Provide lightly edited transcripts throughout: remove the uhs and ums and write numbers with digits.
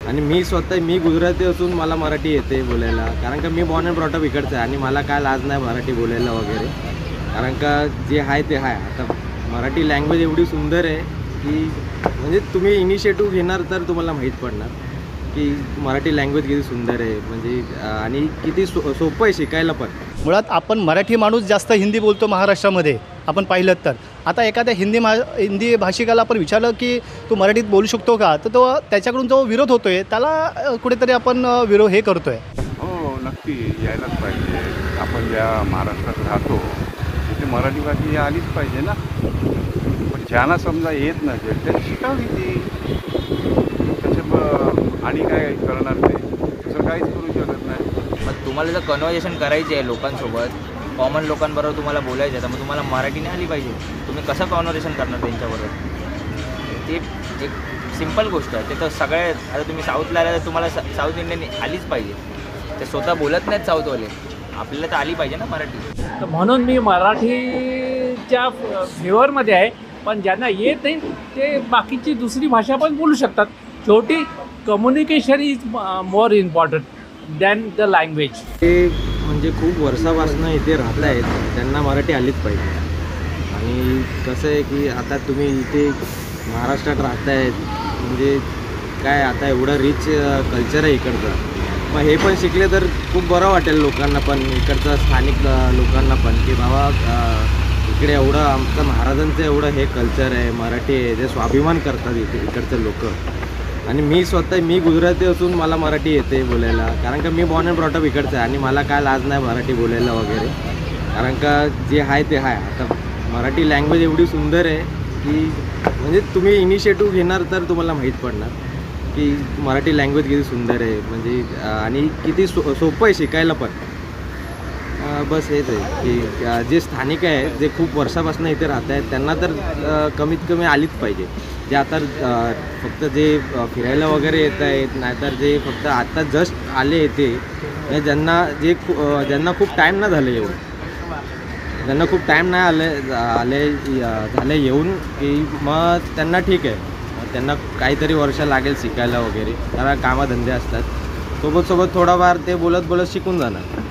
आणि मी गुजराती असून मला मराठी येते बोलायला, कारण का मी बॉर्न अँड ब्रॉटअप इकडचं आहे आणि मला काय लाज नाही मराठी बोलायला वगैरे. कारण का जे आहे ते आहे. आता मराठी लँग्वेज एवढी सुंदर आहे की म्हणजे तुम्ही इनिशिएटिव्ह घेणार तर तुम्हाला माहीत पडणार की मराठी लँग्वेज किती सुंदर आहे, म्हणजे आणि किती सोपं आहे शिकायला पण. मुळात आपण मराठी माणूस जास्त हिंदी बोलतो महाराष्ट्रामध्ये आपण पाहिलं तर. आता एखाद्या हिंदी भाषिकाला आपण विचारलं की तू मराठीत बोलू शकतो का, तर तो त्याच्याकडून जो विरोध होतो आहे त्याला कुठेतरी आपण विरोध हे करतो आहे. हो, नक्की यायलाच पाहिजे. आपण ज्या महाराष्ट्रात राहतो तिथे मराठी भाषा ही आलीच पाहिजे ना. पण ज्यांना समजा येत नसेल त्यांनी शिकावी ती. आणि काय करणार ते, तसं काहीच करू शकत नाही. मग तुम्हाला जर कन्व्हर्सेशन करायची आहे लोकांसोबत, कॉमन लोकांबरोबर तुम्हाला बोलायचं आहे, तर मग तुम्हाला मराठीने आली पाहिजे. तुम्ही कसं कॉन्व्हर्सेशन करणार त्यांच्याबरोबर? ते एक सिम्पल गोष्ट आहे. ते तर सगळे, आता तुम्ही साऊथला आला तर तुम्हाला साऊथ इंडियन आलीच पाहिजे. ते स्वतः बोलत नाहीत साऊथवाले, आपल्याला तर आली पाहिजे ना मराठी. तर म्हणून मी मराठीच्या फेवरमध्ये आहे. पण ज्यांना येत नाही ते बाकीची दुसरी भाषा पण बोलू शकतात. शेवटी communication is more important than the language. ते म्हणजे खूप वर्षापासून इथे राहत आहेत, त्यांना मराठी आलीच पाहिजे. आणि कसं आहे की आता तुम्ही इथे महाराष्ट्रात राहत आहेत, म्हणजे काय आता एवढं रिच कल्चर आहे इकडचं. मग हे पण शिकले तर खूप बरं वाटेल लोकांना पण, इकडचं स्थानिक लोकांना पण, की बाबा इकडे एवढं आमचं महाराजांचं एवढं हे कल्चर आहे, मराठी आहे, जे स्वाभिमान करतात इकडचे लोक. आणि मी गुजराती असून मला मराठी येते बोलायला, कारण का मी बॉर्न अँड ब्रॉटअप इकडचं आहे आणि मला काय लाज नाही मराठी बोलायला वगैरे. कारण का जे आहे ते आहे. आता मराठी लँग्वेज एवढी सुंदर आहे की म्हणजे तुम्ही इनिशिएटिव्ह घेणार तर तुम्हाला माहीत पडणार की मराठी लँग्वेज किती सुंदर आहे, म्हणजे आणि किती सोपं आहे शिकायला पण. बस हेच आहे की जे स्थानिक आहे, जे खूप वर्षापासून इथे राहत आहेत, त्यांना तर कमीत कमी आलीच पाहिजे. जे आता फक्त जे फिरायला वगैरे येत आहेत, नाहीतर जे फक्त आत्ता जस्ट आले येते, ज्यांना खूप टाईम नाही झाले येऊन, ज्यांना खूप टाईम नाही झाले येऊन, की मग त्यांना ठीक आहे, त्यांना काहीतरी वर्ष लागेल शिकायला वगैरे, त्याला कामधंदे असतात. सोबत थोडाफार ते बोलत शिकून जाणार.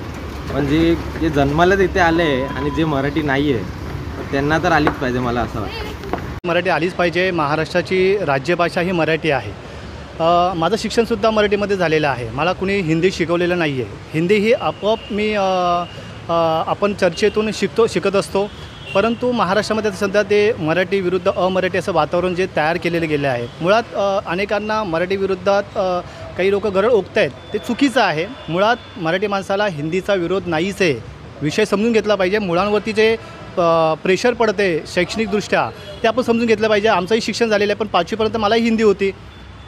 पण जे जन्माला तिथे आले आणि जे मराठी नाही आहे त्यांना तर आलीच पाहिजे, मला असं वाटतं. मराठी आलीच पाहिजे. महाराष्ट्राची राज्यभाषा ही मराठी आहे. माझं शिक्षणसुद्धा मराठीमध्ये झालेलं आहे. मला कुणी हिंदी शिकवलेलं नाही आहे. हिंदी ही आपोआप आपण चर्चेतून शिकत असतो. परंतु महाराष्ट्रामध्ये सध्या ते मराठी विरुद्ध अमराठी असं वातावरण जे तयार केलेलं गेलं आहे. मुळात अनेकांना मराठी विरोधात काही लोक गरळ ओकत आहेत, ते चुकीचं आहे. मुळात मराठी माणसाला हिंदीचा विरोध नाहीच आहे. विषय समजून घेतला पाहिजे. मुलांवरती जे प्रेशर पडते शैक्षणिकदृष्ट्या ते आपण समजून घेतलं पाहिजे. आमचंही शिक्षण झालेलं आहे, पण 5वीपर्यंत मलाही हिंदी होती.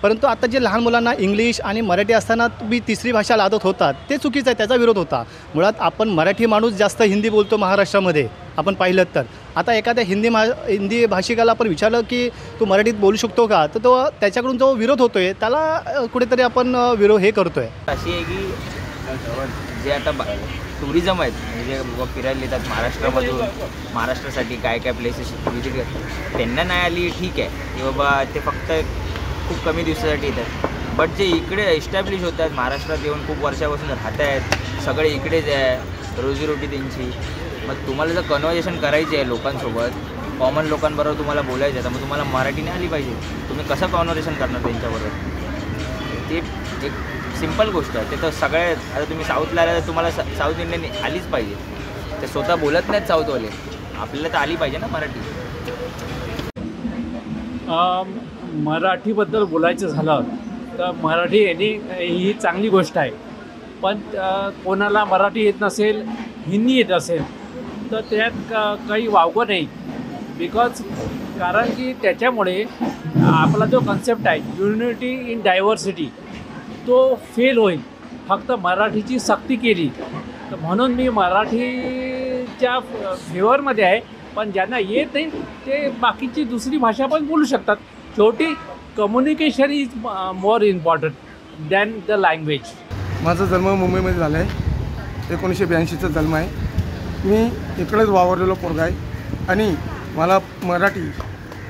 परंतु आता जे लहान मुलांना इंग्लिश आणि मराठी असताना तुम्ही तिसरी भाषा लादत होतात, ते चुकीचं आहे. त्याचा विरोध होता. मुळात आपण मराठी माणूस जास्त हिंदी बोलतो महाराष्ट्रामध्ये आपण पाहिलं तर. आता एखाद्या हिंदी भाषिकाला आपण विचारलं की तू मराठीत बोलू शकतो का, तर तो त्याच्याकडून जो विरोध होतो आहे त्याला कुठेतरी आपण विरोध हे करतो आहे. अशी आहे की जे आता टुरिझम आहेत, म्हणजे फिरायला येतात महाराष्ट्रामधून, महाराष्ट्रासाठी काय काय प्लेसेस विजिट करतात, त्यांना नाही आली ठीक आहे की बाबा ते फक्त खूप कमी दिवसासाठी येतात. बट जे इकडे एस्टॅब्लिश होतात, महाराष्ट्रात येऊन खूप वर्षापासून राहत आहेत, सगळे इकडेच आहे, रोजीरोटी त्यांची. मग तुम्हाला जर कन्व्हर्सेशन करायची आहे लोकांसोबत, कॉमन लोकांबरोबर तुम्हाला बोलायचं आहे, तर मग तुम्हाला मराठीने आली पाहिजे. तुम्ही कसं कॉन्व्हर्सेशन करणार त्यांच्याबरोबर? ते एक सिम्पल गोष्ट आहे. ते तर सगळे, आता तुम्ही साऊथला आला तर तुम्हाला साऊथ इंडियन आलीच पाहिजे. ते स्वतः बोलत नाहीत साऊथवाले, आपल्याला तर आली पाहिजे ना मराठी. मराठीबद्दल बोलायचं झालं तर मराठी येणे ही चांगली गोष्ट आहे. पण कोणाला मराठी येत नसेल, हिंदी येत असेल, तर त्यात काही वावगं नाही. कारण की त्याच्यामुळे आपला जो कन्सेप्ट आहे युनिटी इन डायव्हर्सिटी तो फेल होईल फक्त मराठीची सक्ती केली. तर म्हणून मी मराठीच्या फेवरमध्ये आहे. पण ज्यांना येत नाही ते बाकीची दुसरी भाषा पण बोलू शकतात. शेवटी communication is more important than the language. माझा जन्म मुंबईमध्ये झाला आहे. 1982चा जन्म आहे. मी इकडेच वावरलेलो पोरगा आहे आणि मला मराठी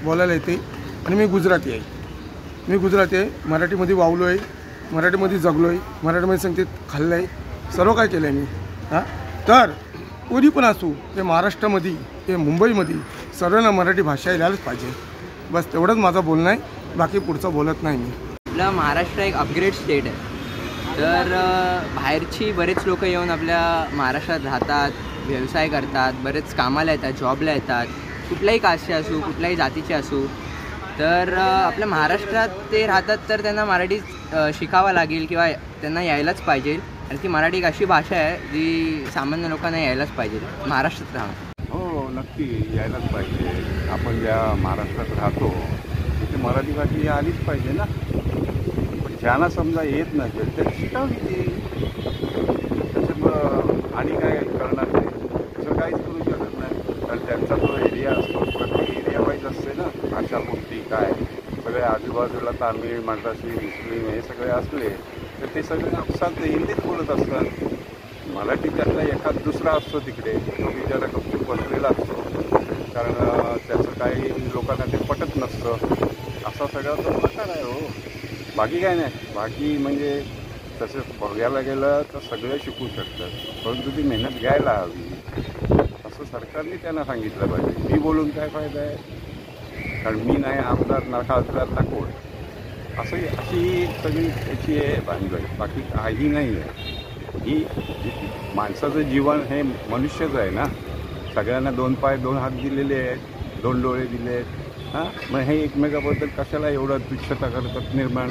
बोलायला येते आणि मी गुजराती आहे. मराठीमध्ये वावलो आहे. मराठीमध्ये जगलो आहे, मराठीमध्ये संगीत खाल्लं आहे, सर्व काय केलं आहे मी. हां, तर कोणी पण असू ते महाराष्ट्रामध्ये ते मुंबईमध्ये सर्वांना मराठी भाषा यायलाच पाहिजे. बस तेवढंच माझं बोलणं आहे, बाकी पुढचं बोलत नाही मी. आपला महाराष्ट्र एक अपग्रेड स्टेट आहे. तर बाहेरची बरेच लोक येऊन आपल्या महाराष्ट्रात राहतात, व्यवसाय करतात, बरेच कामाला येतात, जॉबला येतात, कुठल्याही कास्टचे असू, कुठल्याही जातीचे असू. तर आपल्या महाराष्ट्रात ते राहतात तर त्यांना मराठी शिकावं लागेल किंवा त्यांना यायलाच पाहिजे. आणि ती मराठी एक अशी भाषा आहे जी सामान्य लोकांना यायलाच पाहिजे महाराष्ट्रात राहणं. हो, नक्की यायलाच पाहिजे. आपण ज्या महाराष्ट्रात राहतो तिथे मराठी भाषा ही आलीच पाहिजे ना. पण ज्यांना समजा येत नसेल तर शिकावी ती. त्याच्यामुळं आणि काय करणार नाही, तसं काहीच करू शकत नाही. कारण त्यांचा जो एरिया असतो प्रत्येक एरिया वाईज असते ना, भाषा कोणती काय. सगळे आजूबाजूला तामिळ, मराठी, मुस्लिम हे सगळे असले तर ते सगळे आपसात हिंदीत बोलत असतात. मराठी त्यातला एखाद दुसरा असतो तिकडे, तो बिचारा गपचूप बसलेला असतो, कारण त्याचं काही लोकांना ते पटत नसतं. असा सगळा तो प्रकार आहे. हो, बाकी काय नाही. बाकी म्हणजे तसं बघायला गेलं तर सगळे शिकू शकतात, परंतु ती मेहनत घ्यायला हवी असं सरकारने त्यांना सांगितलं पाहिजे. मी बोलून काय फायदा आहे, कारण मी नाही आमदार ना खासदार ना कोण. अशी सगळी त्याची आहे भानगड, बाकी काही नाही आहे. ही माणसाचं जीवन हे मनुष्यच आहे ना. सगळ्यांना 2 पाय 2 हात दिलेले आहेत, 2 डोळे दिले आहेत. हां, मग हे एकमेकाबद्दल कशाला एवढं तुच्छता करतात निर्माण.